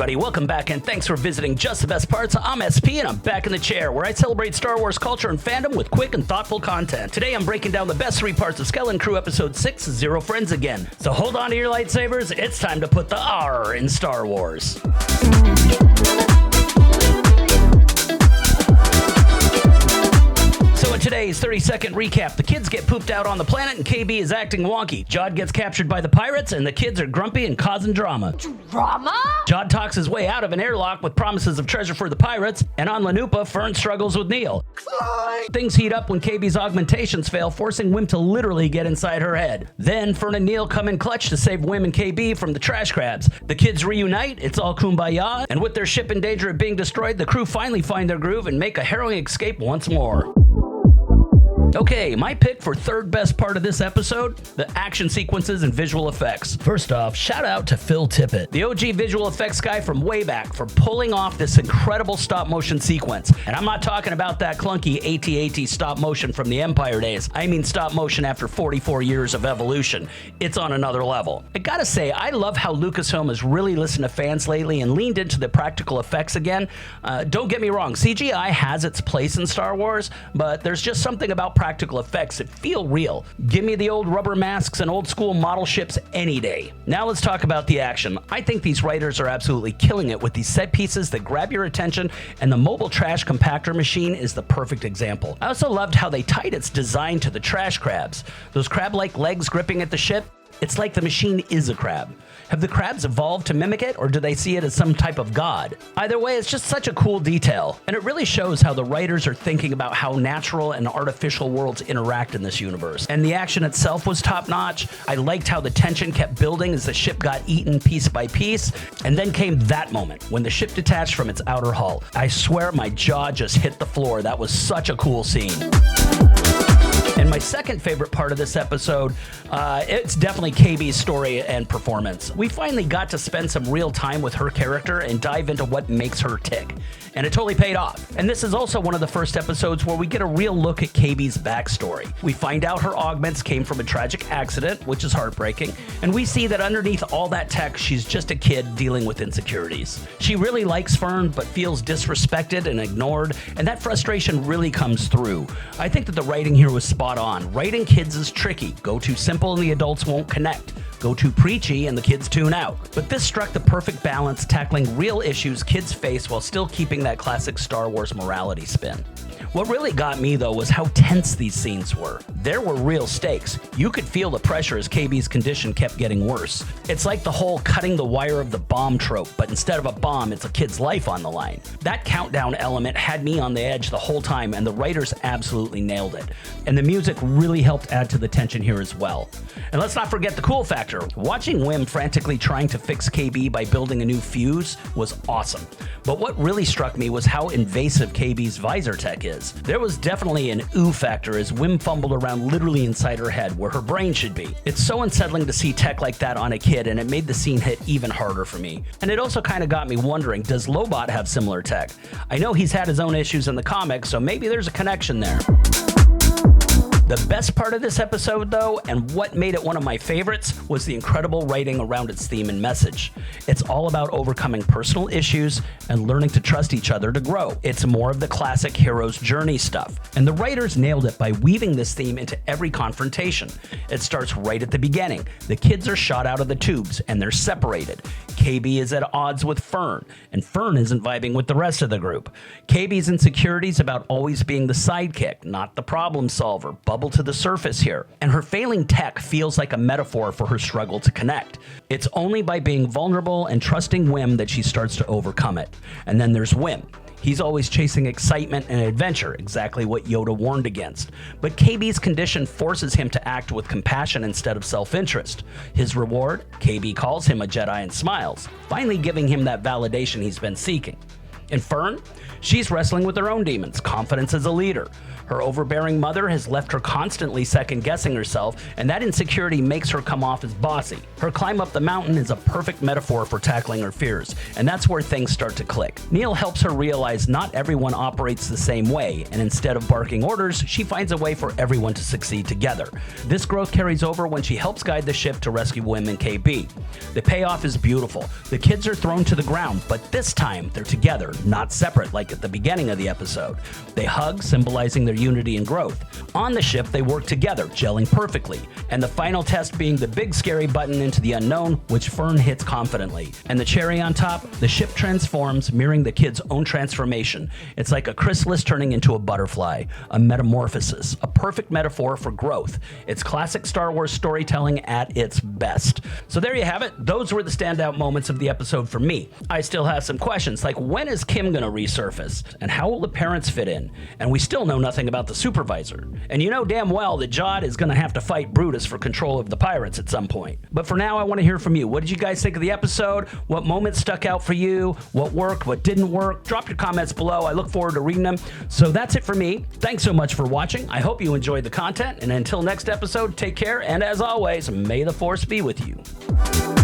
everybody, welcome back and thanks for visiting Just the Best Parts. I'm SP and I'm back in the chair where I celebrate Star Wars culture and fandom with quick and thoughtful content. Today I'm breaking down the best 3 parts of Skeleton Crew Episode 6, Zero Friends Again. So hold on to your lightsabers, it's time to put the R in Star Wars. So in today's 30-second recap, the kids get pooped out on the planet and KB is acting wonky. Jod gets captured by the pirates and the kids are grumpy and causing drama. Drama? Jod talks his way out of an airlock with promises of treasure for the pirates, and on Lanupa, Fern struggles with Neel. Things heat up when KB's augmentations fail, forcing Wim to literally get inside her head. Then Fern and Neel come in clutch to save Wim and KB from the trash crabs. The kids reunite, it's all kumbaya, and with their ship in danger of being destroyed, the crew finally find their groove and make a harrowing escape once more. Okay, my pick for third best part of this episode, the action sequences and visual effects. First off, shout out to Phil Tippett, the OG visual effects guy from way back, for pulling off this incredible stop motion sequence. And I'm not talking about that clunky AT-AT stop motion from the Empire days. I mean stop motion after 44 years of evolution. It's on another level. I gotta say, I love how Lucasfilm has really listened to fans lately and leaned into the practical effects again. Don't get me wrong, CGI has its place in Star Wars, but there's just something about practical effects that feel real. Give me the old rubber masks and old school model ships any day. Now let's talk about the action. I think these writers are absolutely killing it with these set pieces that grab your attention, and the mobile trash compactor machine is the perfect example. I also loved how they tied its design to the trash crabs. Those crab-like legs gripping at the ship, it's like the machine is a crab. Have the crabs evolved to mimic it, or do they see it as some type of god? Either way, it's just such a cool detail, and it really shows how the writers are thinking about how natural and artificial worlds interact in this universe. And the action itself was top-notch. I liked how the tension kept building as the ship got eaten piece by piece, and then came that moment, when the ship detached from its outer hull. I swear my jaw just hit the floor. That was such a cool scene. And my second favorite part of this episode, it's definitely KB's story and performance. We finally got to spend some real time with her character and dive into what makes her tick. And it totally paid off. And this is also one of the first episodes where we get a real look at KB's backstory. We find out her augments came from a tragic accident, which is heartbreaking, and we see that underneath all that tech, she's just a kid dealing with insecurities. She really likes Fern, but feels disrespected and ignored, and that frustration really comes through. I think that the writing here was spot on. Writing kids is tricky. Go too simple and the adults won't connect. Go too preachy and the kids tune out. But this struck the perfect balance, tackling real issues kids face while still keeping that classic Star Wars morality spin. What really got me, though, was how tense these scenes were. There were real stakes. You could feel the pressure as KB's condition kept getting worse. It's like the whole cutting the wire of the bomb trope, but instead of a bomb, it's a kid's life on the line. That countdown element had me on the edge the whole time, and the writers absolutely nailed it. And the music really helped add to the tension here as well. And let's not forget the cool factor. Watching Wim frantically trying to fix KB by building a new fuse was awesome. But what really struck me was how invasive KB's visor tech is. There was definitely an ooh factor as Wim fumbled around literally inside her head where her brain should be. It's so unsettling to see tech like that on a kid, and it made the scene hit even harder for me. And it also kind of got me wondering, does Lobot have similar tech? I know he's had his own issues in the comics, so maybe there's a connection there. The best part of this episode, though, and what made it one of my favorites, was the incredible writing around its theme and message. It's all about overcoming personal issues and learning to trust each other to grow. It's more of the classic hero's journey stuff, and the writers nailed it by weaving this theme into every confrontation. It starts right at the beginning. The kids are shot out of the tubes, and they're separated. KB is at odds with Fern, and Fern isn't vibing with the rest of the group. KB's insecurities about always being the sidekick, not the problem solver, bubble to the surface here. And her failing tech feels like a metaphor for her struggle to connect. It's only by being vulnerable and trusting Wim that she starts to overcome it. And then there's Wim. He's always chasing excitement and adventure, exactly what Yoda warned against. But KB's condition forces him to act with compassion instead of self-interest. His reward? KB calls him a Jedi and smiles, finally giving him that validation he's been seeking. And Fern? She's wrestling with her own demons, confidence as a leader. Her overbearing mother has left her constantly second-guessing herself, and that insecurity makes her come off as bossy. Her climb up the mountain is a perfect metaphor for tackling her fears, and that's where things start to click. Neel helps her realize not everyone operates the same way, and instead of barking orders, she finds a way for everyone to succeed together. This growth carries over when she helps guide the ship to rescue Wim and KB. The payoff is beautiful. The kids are thrown to the ground, but this time they're together, not separate like at the beginning of the episode. They hug, symbolizing their unity and growth. On the ship, they work together, gelling perfectly, and the final test being the big scary button into the unknown, which Fern hits confidently. And the cherry on top, the ship transforms, mirroring the kids' own transformation. It's like a chrysalis turning into a butterfly, a metamorphosis, a perfect metaphor for growth. It's classic Star Wars storytelling at its best. So there you have it. Those were the standout moments of the episode for me. I still have some questions, like when is Kim gonna resurface? And how will the parents fit in? And we still know nothing about the supervisor. And you know damn well that Jod is gonna have to fight Brutus for control of the pirates at some point. But for now, I want to hear from you. What did you guys think of the episode? What moments stuck out for you? What worked? What didn't work? Drop your comments below. I look forward to reading them. So that's it for me. Thanks so much for watching. I hope you enjoyed the content. And until next episode, take care. And as always, may the Force be with you.